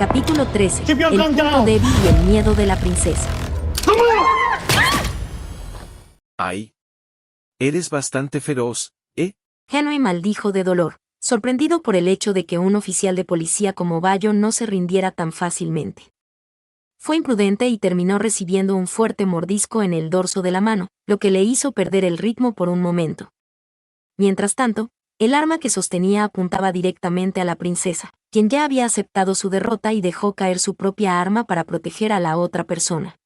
Capítulo 13. El punto débil y el miedo de la princesa. ¡Ay! Eres bastante feroz, ¿eh? Henry maldijo de dolor, sorprendido por el hecho de que un oficial de policía como Bayo no se rindiera tan fácilmente. Fue imprudente y terminó recibiendo un fuerte mordisco en el dorso de la mano, lo que le hizo perder el ritmo por un momento. Mientras tanto, el arma que sostenía apuntaba directamente a la princesa, quien ya había aceptado su derrota y dejó caer su propia arma para proteger a la otra persona.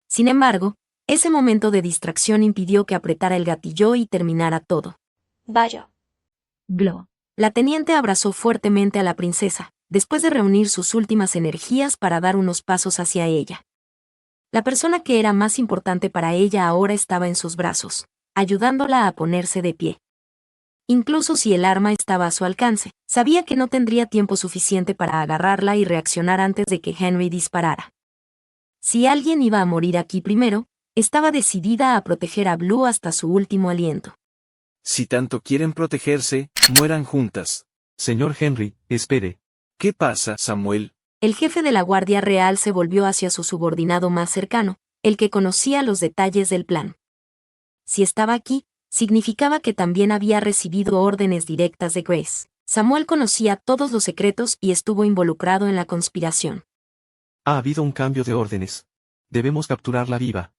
Sin embargo, ese momento de distracción impidió que apretara el gatillo y terminara todo. Bayo. Glo. La teniente abrazó fuertemente a la princesa, después de reunir sus últimas energías para dar unos pasos hacia ella. La persona que era más importante para ella ahora estaba en sus brazos, ayudándola a ponerse de pie. Incluso si el arma estaba a su alcance, sabía que no tendría tiempo suficiente para agarrarla y reaccionar antes de que Henry disparara. Si alguien iba a morir aquí primero, estaba decidida a proteger a Blue hasta su último aliento. Si tanto quieren protegerse, mueran juntas. Señor Henry, espere. ¿Qué pasa, Samuel? El jefe de la Guardia Real se volvió hacia su subordinado más cercano, el que conocía los detalles del plan. Si estaba aquí, significaba que también había recibido órdenes directas de Grace. Samuel conocía todos los secretos y estuvo involucrado en la conspiración. Ha habido un cambio de órdenes. Debemos capturarla viva.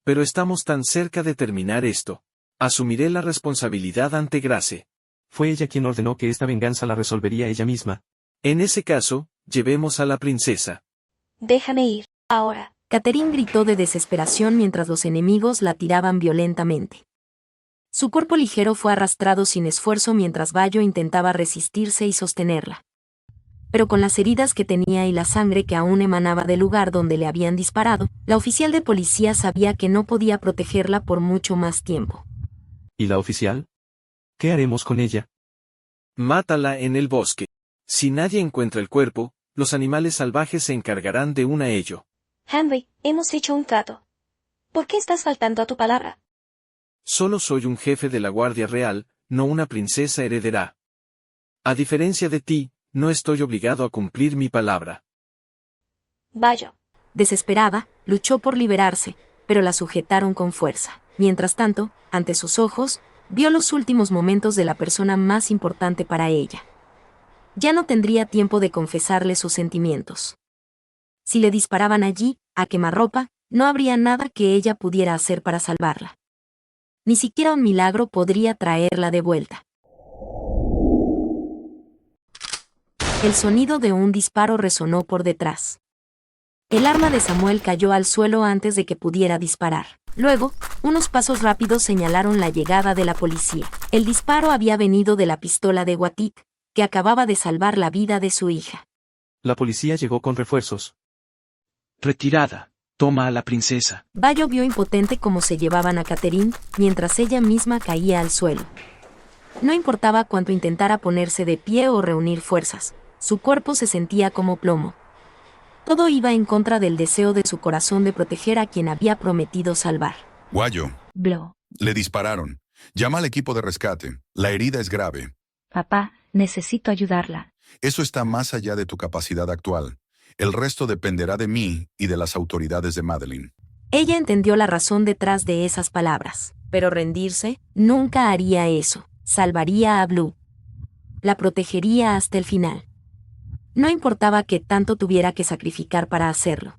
Pero estamos tan cerca de terminar esto. Asumiré la responsabilidad ante Grace. Fue ella quien ordenó que esta venganza la resolvería ella misma. En ese caso, llevemos a la princesa. Déjame ir, ahora. Catherine gritó de desesperación mientras los enemigos la tiraban violentamente. Su cuerpo ligero fue arrastrado sin esfuerzo mientras Bayo intentaba resistirse y sostenerla. Pero con las heridas que tenía y la sangre que aún emanaba del lugar donde le habían disparado, la oficial de policía sabía que no podía protegerla por mucho más tiempo. ¿Y la oficial? ¿Qué haremos con ella? Mátala en el bosque. Si nadie encuentra el cuerpo, los animales salvajes se encargarán de a ello. Henry, hemos hecho un trato. ¿Por qué estás faltando a tu palabra? Solo soy un jefe de la Guardia Real, no una princesa heredera. A diferencia de ti, no estoy obligado a cumplir mi palabra. Bayo. Desesperada, luchó por liberarse, pero la sujetaron con fuerza. Mientras tanto, ante sus ojos, vio los últimos momentos de la persona más importante para ella. Ya no tendría tiempo de confesarle sus sentimientos. Si le disparaban allí, a quemarropa, no habría nada que ella pudiera hacer para salvarla. Ni siquiera un milagro podría traerla de vuelta. El sonido de un disparo resonó por detrás. El arma de Samuel cayó al suelo antes de que pudiera disparar. Luego, unos pasos rápidos señalaron la llegada de la policía. El disparo había venido de la pistola de Watit, que acababa de salvar la vida de su hija. La policía llegó con refuerzos. Retirada. Toma a la princesa. Bayo vio impotente cómo se llevaban a Catherine, mientras ella misma caía al suelo. No importaba cuánto intentara ponerse de pie o reunir fuerzas, su cuerpo se sentía como plomo. Todo iba en contra del deseo de su corazón de proteger a quien había prometido salvar. Guayo. Blo. Le dispararon. Llama al equipo de rescate. La herida es grave. Papá, necesito ayudarla. Eso está más allá de tu capacidad actual. El resto dependerá de mí y de las autoridades de Madeline. Ella entendió la razón detrás de esas palabras, pero rendirse, nunca haría eso. Salvaría a Blue. La protegería hasta el final. No importaba qué tanto tuviera que sacrificar para hacerlo.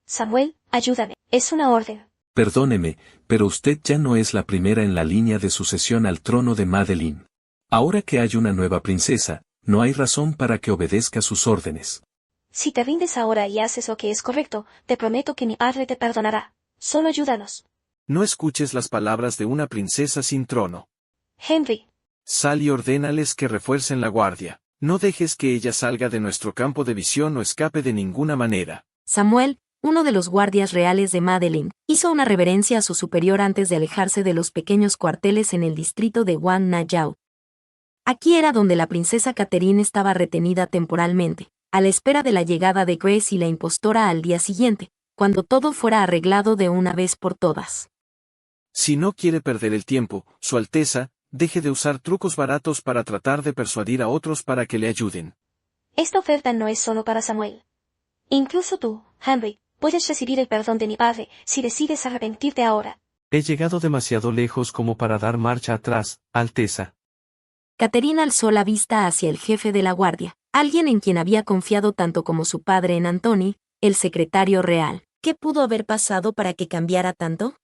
Samuel, ayúdame. Es una orden. Perdóneme, pero usted ya no es la primera en la línea de sucesión al trono de Madeline. Ahora que hay una nueva princesa, no hay razón para que obedezca sus órdenes. Si te rindes ahora y haces lo que es correcto, te prometo que mi padre te perdonará. Solo ayúdanos. No escuches las palabras de una princesa sin trono. Henry. Sal y ordénales que refuercen la guardia. No dejes que ella salga de nuestro campo de visión o escape de ninguna manera. Samuel, uno de los guardias reales de Madeline, hizo una reverencia a su superior antes de alejarse de los pequeños cuarteles en el distrito de Wan Najau. Aquí era donde la princesa Catherine estaba retenida temporalmente, a la espera de la llegada de Grace y la impostora al día siguiente, cuando todo fuera arreglado de una vez por todas. Si no quiere perder el tiempo, Su Alteza, deje de usar trucos baratos para tratar de persuadir a otros para que le ayuden. Esta oferta no es solo para Samuel. Incluso tú, Henry, puedes recibir el perdón de mi padre si decides arrepentirte ahora. He llegado demasiado lejos como para dar marcha atrás, Alteza. Catherine alzó la vista hacia el jefe de la guardia, alguien en quien había confiado tanto como su padre en Anthony, el secretario real. ¿Qué pudo haber pasado para que cambiara tanto?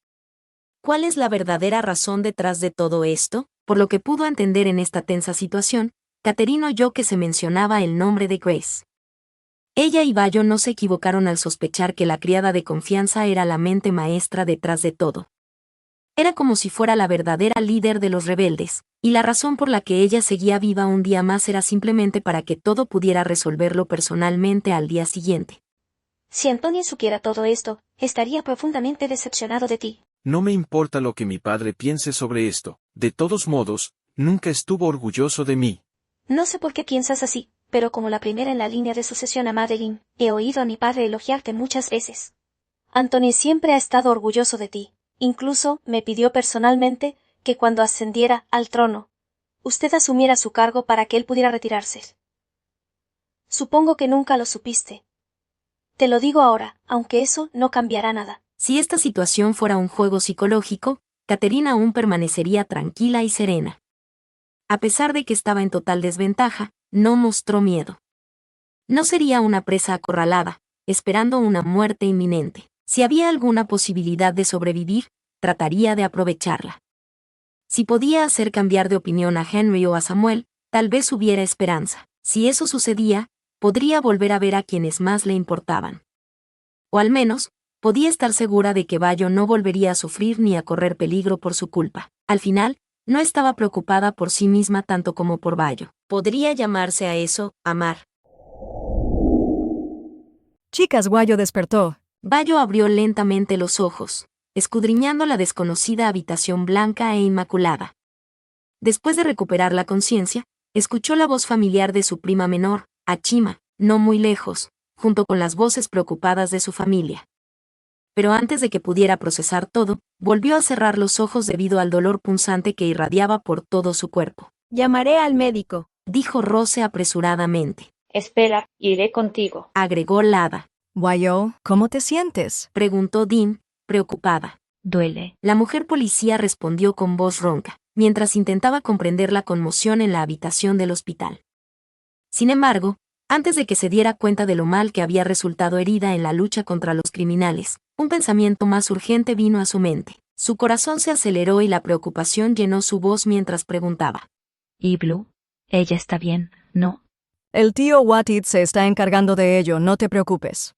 ¿Cuál es la verdadera razón detrás de todo esto? Por lo que pudo entender en esta tensa situación, Catherine oyó que se mencionaba el nombre de Grace. Ella y Bayo no se equivocaron al sospechar que la criada de confianza era la mente maestra detrás de todo. Era como si fuera la verdadera líder de los rebeldes, y la razón por la que ella seguía viva un día más era simplemente para que todo pudiera resolverlo personalmente al día siguiente. Si Anthony supiera todo esto, estaría profundamente decepcionado de ti. No me importa lo que mi padre piense sobre esto, de todos modos, nunca estuvo orgulloso de mí. No sé por qué piensas así, pero como la primera en la línea de sucesión a Madeline, he oído a mi padre elogiarte muchas veces. Anthony siempre ha estado orgulloso de ti. Incluso me pidió personalmente que cuando ascendiera al trono, usted asumiera su cargo para que él pudiera retirarse. Supongo que nunca lo supiste. Te lo digo ahora, aunque eso no cambiará nada. Si esta situación fuera un juego psicológico, Catherine aún permanecería tranquila y serena. A pesar de que estaba en total desventaja, no mostró miedo. No sería una presa acorralada, esperando una muerte inminente. Si había alguna posibilidad de sobrevivir, trataría de aprovecharla. Si podía hacer cambiar de opinión a Henry o a Samuel, tal vez hubiera esperanza. Si eso sucedía, podría volver a ver a quienes más le importaban. O al menos, podía estar segura de que Bayo no volvería a sufrir ni a correr peligro por su culpa. Al final, no estaba preocupada por sí misma tanto como por Bayo. ¿Podría llamarse a eso amar? Chicas, Guayo despertó. Bayo abrió lentamente los ojos, escudriñando la desconocida habitación blanca e inmaculada. Después de recuperar la conciencia, escuchó la voz familiar de su prima menor, Achima, no muy lejos, junto con las voces preocupadas de su familia. Pero antes de que pudiera procesar todo, volvió a cerrar los ojos debido al dolor punzante que irradiaba por todo su cuerpo. Llamaré al médico, dijo Rose apresuradamente. Espera, iré contigo, agregó Lada. Guayo, ¿cómo te sientes? Preguntó Dean, preocupada. Duele. La mujer policía respondió con voz ronca, mientras intentaba comprender la conmoción en la habitación del hospital. Sin embargo, antes de que se diera cuenta de lo mal que había resultado herida en la lucha contra los criminales, un pensamiento más urgente vino a su mente. Su corazón se aceleró y la preocupación llenó su voz mientras preguntaba. ¿Y Blue? Ella está bien, ¿no? El tío Watit se está encargando de ello, no te preocupes.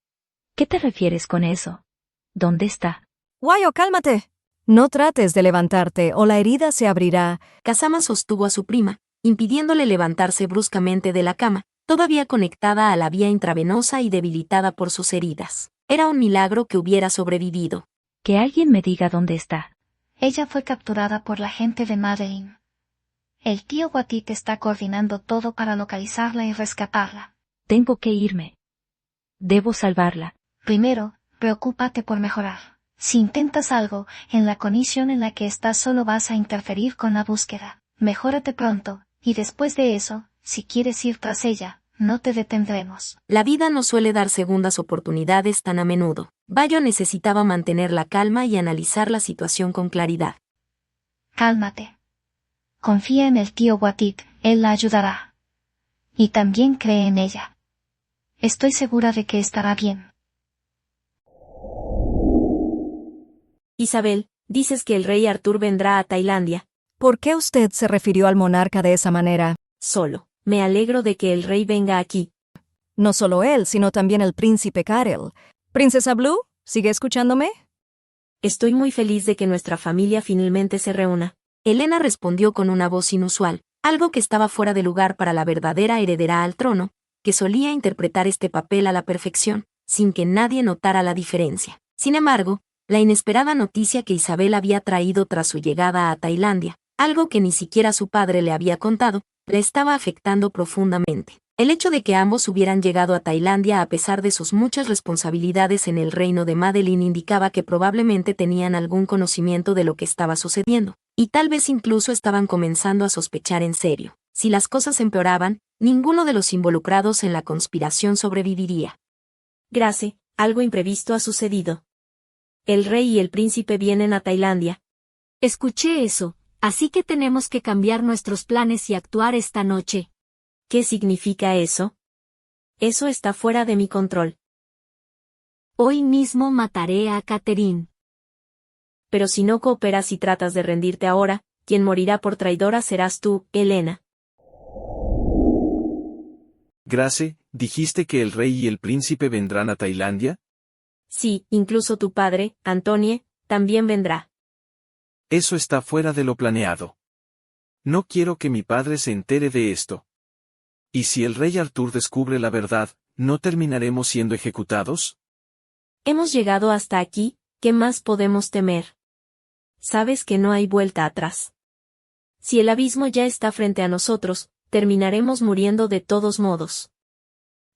¿Qué te refieres con eso? ¿Dónde está? Guayo, cálmate. No trates de levantarte o la herida se abrirá. Kazama sostuvo a su prima, impidiéndole levantarse bruscamente de la cama, todavía conectada a la vía intravenosa y debilitada por sus heridas. Era un milagro que hubiera sobrevivido. Que alguien me diga dónde está. Ella fue capturada por la gente de Madeline. El tío Watit está coordinando todo para localizarla y rescatarla. Tengo que irme. Debo salvarla. Primero, preocúpate por mejorar. Si intentas algo, en la condición en la que estás solo vas a interferir con la búsqueda. Mejórate pronto, y después de eso, si quieres ir tras ella, no te detendremos. La vida no suele dar segundas oportunidades tan a menudo. Bayo necesitaba mantener la calma y analizar la situación con claridad. Cálmate. Confía en el tío Watit, él la ayudará. Y también cree en ella. Estoy segura de que estará bien. Isabel, dices que el rey Artur vendrá a Tailandia. ¿Por qué usted se refirió al monarca de esa manera? Solo. Me alegro de que el rey venga aquí. No solo él, sino también el príncipe Karel. ¿Princesa Blue? ¿Sigue escuchándome? Estoy muy feliz de que nuestra familia finalmente se reúna. Elena respondió con una voz inusual, algo que estaba fuera de lugar para la verdadera heredera al trono, que solía interpretar este papel a la perfección, sin que nadie notara la diferencia. Sin embargo, la inesperada noticia que Isabel había traído tras su llegada a Tailandia, algo que ni siquiera su padre le había contado, le estaba afectando profundamente. El hecho de que ambos hubieran llegado a Tailandia a pesar de sus muchas responsabilidades en el reino de Madeline indicaba que probablemente tenían algún conocimiento de lo que estaba sucediendo. Y tal vez incluso estaban comenzando a sospechar en serio. Si las cosas empeoraban, ninguno de los involucrados en la conspiración sobreviviría. Grace, algo imprevisto ha sucedido. El rey y el príncipe vienen a Tailandia. Escuché eso, así que tenemos que cambiar nuestros planes y actuar esta noche. ¿Qué significa eso? Eso está fuera de mi control. Hoy mismo mataré a Catherine. Pero si no cooperas y tratas de rendirte ahora, quien morirá por traidora serás tú, Helena. Grace, ¿dijiste que el rey y el príncipe vendrán a Tailandia? Sí, incluso tu padre, Antonie, también vendrá. Eso está fuera de lo planeado. No quiero que mi padre se entere de esto. ¿Y si el rey Arthur descubre la verdad, no terminaremos siendo ejecutados? Hemos llegado hasta aquí, ¿qué más podemos temer? Sabes que no hay vuelta atrás. Si el abismo ya está frente a nosotros, terminaremos muriendo de todos modos.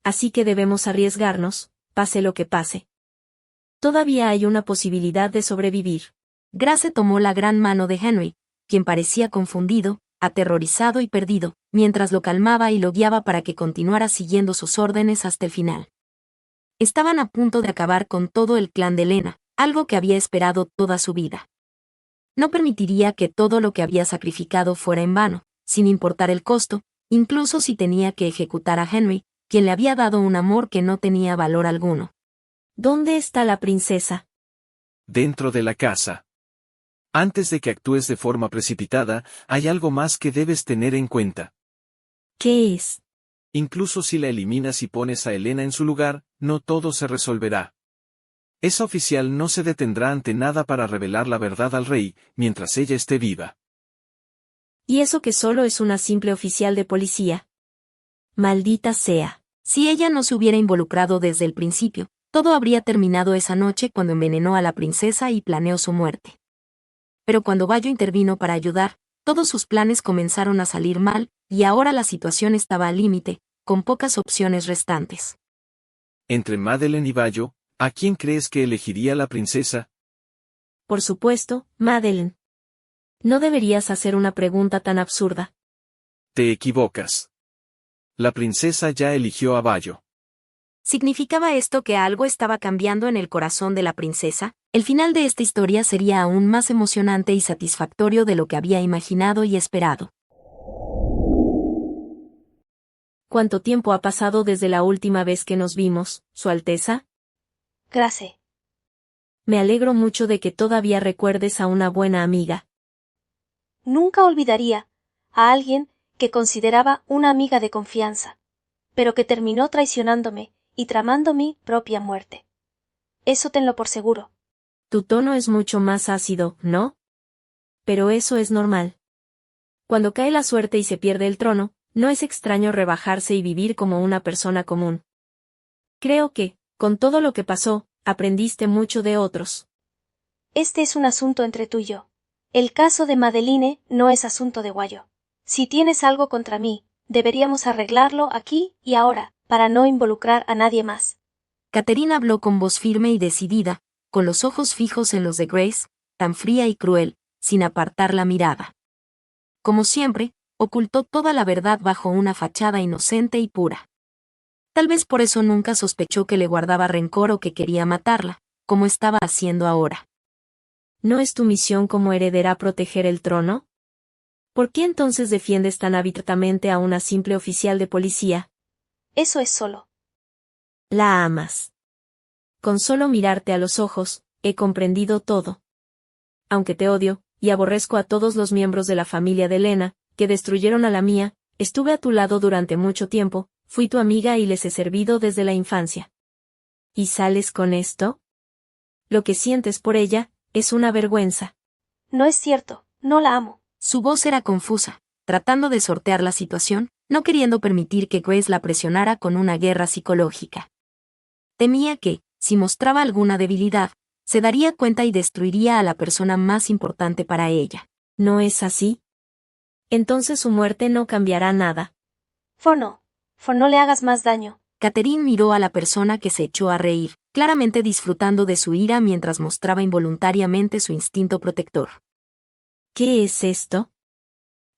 Así que debemos arriesgarnos, pase lo que pase. Todavía hay una posibilidad de sobrevivir. Grace tomó la gran mano de Henry, quien parecía confundido, aterrorizado y perdido, mientras lo calmaba y lo guiaba para que continuara siguiendo sus órdenes hasta el final. Estaban a punto de acabar con todo el clan de Helena, algo que había esperado toda su vida. No permitiría que todo lo que había sacrificado fuera en vano, sin importar el costo, incluso si tenía que ejecutar a Henry, quien le había dado un amor que no tenía valor alguno. ¿Dónde está la princesa? Dentro de la casa. Antes de que actúes de forma precipitada, hay algo más que debes tener en cuenta. ¿Qué es? Incluso si la eliminas y pones a Helena en su lugar, no todo se resolverá. Esa oficial no se detendrá ante nada para revelar la verdad al rey, mientras ella esté viva. ¿Y eso que solo es una simple oficial de policía? Maldita sea. Si ella no se hubiera involucrado desde el principio, todo habría terminado esa noche cuando envenenó a la princesa y planeó su muerte. Pero cuando Bayo intervino para ayudar, todos sus planes comenzaron a salir mal, y ahora la situación estaba al límite, con pocas opciones restantes. Entre Madeleine y Bayo, ¿a quién crees que elegiría la princesa? Por supuesto, Madeleine. No deberías hacer una pregunta tan absurda. Te equivocas. La princesa ya eligió a Bayo. ¿Significaba esto que algo estaba cambiando en el corazón de la princesa? El final de esta historia sería aún más emocionante y satisfactorio de lo que había imaginado y esperado. ¿Cuánto tiempo ha pasado desde la última vez que nos vimos, Su Alteza? Grace. Me alegro mucho de que todavía recuerdes a una buena amiga. Nunca olvidaría a alguien que consideraba una amiga de confianza, pero que terminó traicionándome y tramando mi propia muerte. Eso tenlo por seguro. Tu tono es mucho más ácido, ¿no? Pero eso es normal. Cuando cae la suerte y se pierde el trono, no es extraño rebajarse y vivir como una persona común. Creo que, con todo lo que pasó, aprendiste mucho de otros. Este es un asunto entre tú y yo. El caso de Madeleine no es asunto de Guayo. Si tienes algo contra mí, deberíamos arreglarlo aquí y ahora, para no involucrar a nadie más. Catherine habló con voz firme y decidida, con los ojos fijos en los de Grace, tan fría y cruel, sin apartar la mirada. Como siempre, ocultó toda la verdad bajo una fachada inocente y pura. Tal vez por eso nunca sospechó que le guardaba rencor o que quería matarla, como estaba haciendo ahora. ¿No es tu misión como heredera proteger el trono? ¿Por qué entonces defiendes tan abiertamente a una simple oficial de policía? Eso es solo. La amas. Con solo mirarte a los ojos, he comprendido todo. Aunque te odio, y aborrezco a todos los miembros de la familia de Helena, que destruyeron a la mía, estuve a tu lado durante mucho tiempo, fui tu amiga y les he servido desde la infancia. ¿Y sales con esto? Lo que sientes por ella, es una vergüenza. No es cierto, no la amo. Su voz era confusa, tratando de sortear la situación, no queriendo permitir que Grace la presionara con una guerra psicológica. Temía que, si mostraba alguna debilidad, se daría cuenta y destruiría a la persona más importante para ella. ¿No es así? Entonces su muerte no cambiará nada. No le hagas más daño. Catherine miró a la persona que se echó a reír, claramente disfrutando de su ira mientras mostraba involuntariamente su instinto protector. ¿Qué es esto?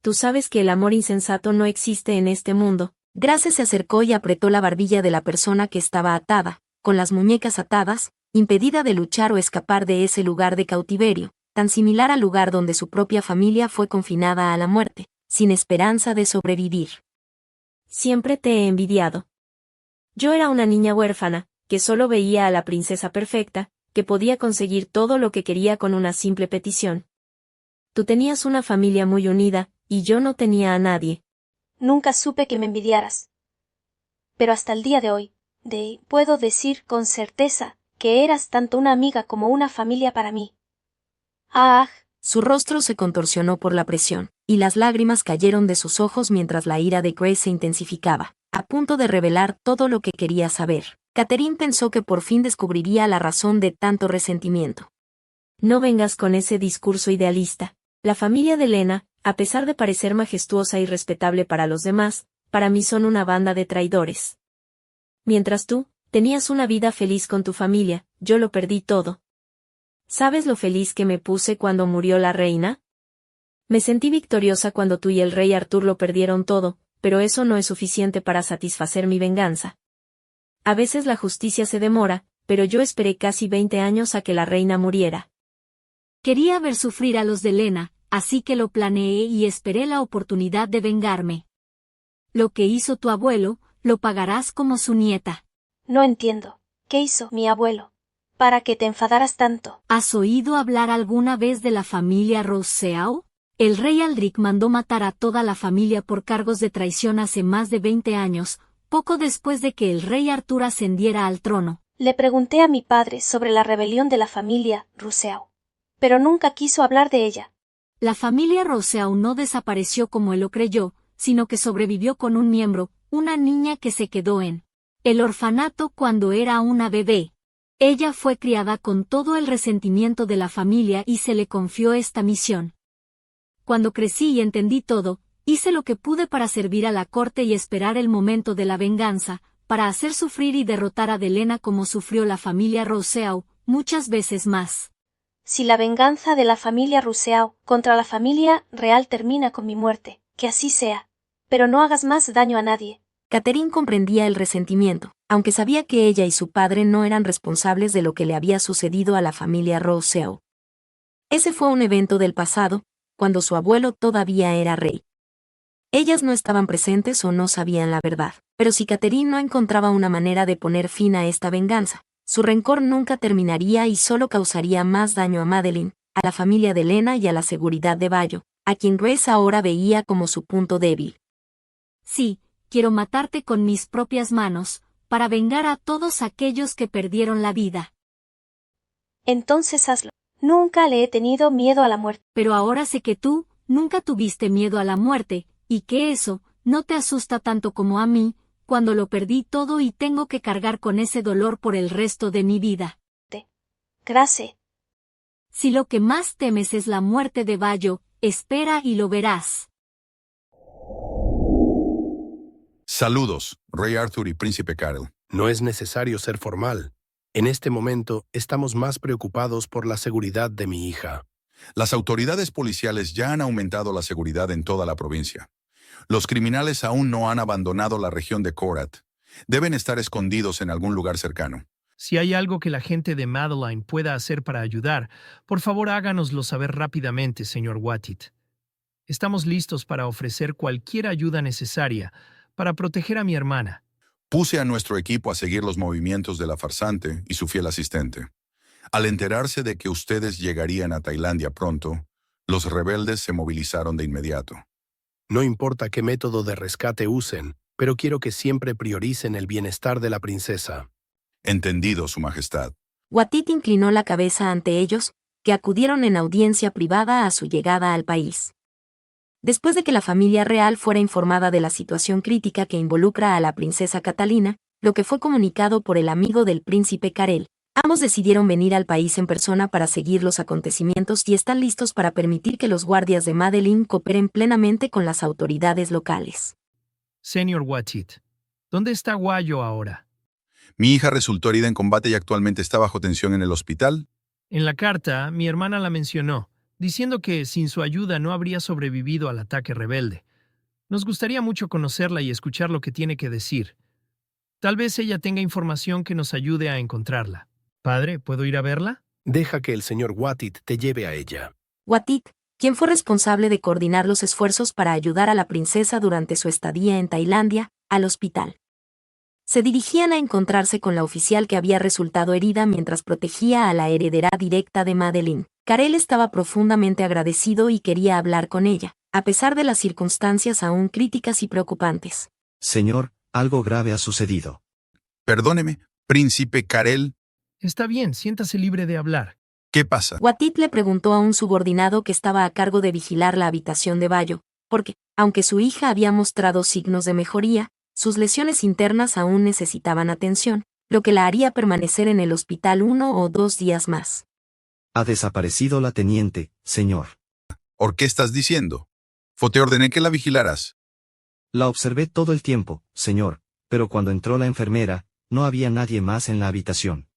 Tú sabes que el amor insensato no existe en este mundo. Grace se acercó y apretó la barbilla de la persona que estaba atada, con las muñecas atadas, impedida de luchar o escapar de ese lugar de cautiverio, tan similar al lugar donde su propia familia fue confinada a la muerte, sin esperanza de sobrevivir. Siempre te he envidiado. Yo era una niña huérfana, que solo veía a la princesa perfecta, que podía conseguir todo lo que quería con una simple petición. Tú tenías una familia muy unida, y yo no tenía a nadie. Nunca supe que me envidiaras. Pero hasta el día de hoy, puedo decir con certeza que eras tanto una amiga como una familia para mí. ¡Ah! Su rostro se contorsionó por la presión, y las lágrimas cayeron de sus ojos mientras la ira de Grace se intensificaba, a punto de revelar todo lo que quería saber. Catherine pensó que por fin descubriría la razón de tanto resentimiento. No vengas con ese discurso idealista. La familia de Lena, a pesar de parecer majestuosa y respetable para los demás, para mí son una banda de traidores. Mientras tú, tenías una vida feliz con tu familia, yo lo perdí todo. ¿Sabes lo feliz que me puse cuando murió la reina? Me sentí victoriosa cuando tú y el rey Artur lo perdieron todo, pero eso no es suficiente para satisfacer mi venganza. A veces la justicia se demora, pero yo esperé casi 20 años a que la reina muriera. Quería ver sufrir a los de Lena, así que lo planeé y esperé la oportunidad de vengarme. Lo que hizo tu abuelo, lo pagarás como su nieta. No entiendo. ¿Qué hizo mi abuelo para que te enfadaras tanto? ¿Has oído hablar alguna vez de la familia Rousseau? El rey Aldric mandó matar a toda la familia por cargos de traición hace más de 20 años, poco después de que el rey Artur ascendiera al trono. Le pregunté a mi padre sobre la rebelión de la familia Rousseau, pero nunca quiso hablar de ella. La familia Rousseau no desapareció como él lo creyó, sino que sobrevivió con un miembro, una niña que se quedó en el orfanato cuando era una bebé. Ella fue criada con todo el resentimiento de la familia y se le confió esta misión. Cuando crecí y entendí todo, hice lo que pude para servir a la corte y esperar el momento de la venganza, para hacer sufrir y derrotar a Delena como sufrió la familia Rousseau, muchas veces más. Si la venganza de la familia Rousseau contra la familia real termina con mi muerte, que así sea. Pero no hagas más daño a nadie. Catherine comprendía el resentimiento, aunque sabía que ella y su padre no eran responsables de lo que le había sucedido a la familia Rousseau. Ese fue un evento del pasado, cuando su abuelo todavía era rey. Ellas no estaban presentes o no sabían la verdad, pero si Catherine no encontraba una manera de poner fin a esta venganza, su rencor nunca terminaría y solo causaría más daño a Madeleine, a la familia de Lena y a la seguridad de Bayo, a quien Grace ahora veía como su punto débil. Sí, quiero matarte con mis propias manos, para vengar a todos aquellos que perdieron la vida. Entonces hazlo. Nunca le he tenido miedo a la muerte. Pero ahora sé que tú, nunca tuviste miedo a la muerte, y que eso, no te asusta tanto como a mí, cuando lo perdí todo y tengo que cargar con ese dolor por el resto de mi vida. Grace. Si lo que más temes es la muerte de Bayo, espera y lo verás. Saludos, Rey Arthur y Príncipe Carel. No es necesario ser formal. En este momento, estamos más preocupados por la seguridad de mi hija. Las autoridades policiales ya han aumentado la seguridad en toda la provincia. Los criminales aún no han abandonado la región de Korat. Deben estar escondidos en algún lugar cercano. Si hay algo que la gente de Madeline pueda hacer para ayudar, por favor háganoslo saber rápidamente, señor Wattit. Estamos listos para ofrecer cualquier ayuda necesaria para proteger a mi hermana. Puse a nuestro equipo a seguir los movimientos de la farsante y su fiel asistente. Al enterarse de que ustedes llegarían a Tailandia pronto, los rebeldes se movilizaron de inmediato. No importa qué método de rescate usen, pero quiero que siempre prioricen el bienestar de la princesa. Entendido, Su Majestad. Wattit inclinó la cabeza ante ellos, que acudieron en audiencia privada a su llegada al país. Después de que la familia real fuera informada de la situación crítica que involucra a la princesa Catalina, lo que fue comunicado por el amigo del príncipe Carel, ambos decidieron venir al país en persona para seguir los acontecimientos y están listos para permitir que los guardias de Madeleine cooperen plenamente con las autoridades locales. Señor Wattit, ¿dónde está Guayo ahora? Mi hija resultó herida en combate y actualmente está bajo tensión en el hospital. En la carta, mi hermana la mencionó, diciendo que sin su ayuda no habría sobrevivido al ataque rebelde. Nos gustaría mucho conocerla y escuchar lo que tiene que decir. Tal vez ella tenga información que nos ayude a encontrarla. Padre, ¿puedo ir a verla? Deja que el señor Wattit te lleve a ella. Wattit, quien fue responsable de coordinar los esfuerzos para ayudar a la princesa durante su estadía en Tailandia, al hospital. Se dirigían a encontrarse con la oficial que había resultado herida mientras protegía a la heredera directa de Madeline. Karel estaba profundamente agradecido y quería hablar con ella, a pesar de las circunstancias aún críticas y preocupantes. Señor, algo grave ha sucedido. Perdóneme, príncipe Karel. Está bien, siéntase libre de hablar. ¿Qué pasa? Wattit le preguntó a un subordinado que estaba a cargo de vigilar la habitación de Bayo, porque, aunque su hija había mostrado signos de mejoría, sus lesiones internas aún necesitaban atención, lo que la haría permanecer en el hospital 1 o 2 días más. Ha desaparecido la teniente, señor. ¿Por qué estás diciendo? Te ordené que la vigilaras. La observé todo el tiempo, señor, pero cuando entró la enfermera, no había nadie más en la habitación.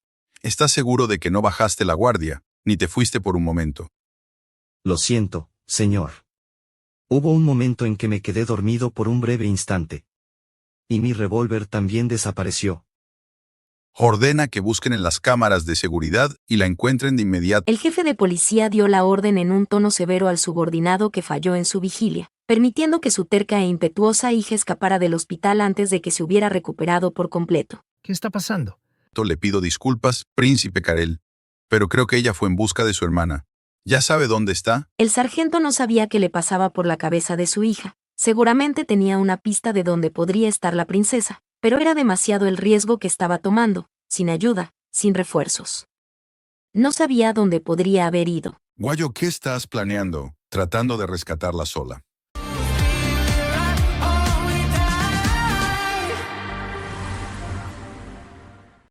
¿Estás seguro de que no bajaste la guardia, ni te fuiste por un momento? Lo siento, señor. Hubo un momento en que me quedé dormido por un breve instante. Y mi revólver también desapareció. Ordena que busquen en las cámaras de seguridad y la encuentren de inmediato. El jefe de policía dio la orden en un tono severo al subordinado que falló en su vigilia, permitiendo que su terca e impetuosa hija escapara del hospital antes de que se hubiera recuperado por completo. ¿Qué está pasando? Le pido disculpas, príncipe Karel, pero creo que ella fue en busca de su hermana. ¿Ya sabe dónde está? El sargento no sabía qué le pasaba por la cabeza de su hija. Seguramente tenía una pista de dónde podría estar la princesa, pero era demasiado el riesgo que estaba tomando, sin ayuda, sin refuerzos. No sabía dónde podría haber ido. Guayo, ¿qué estás planeando, tratando de rescatarla sola?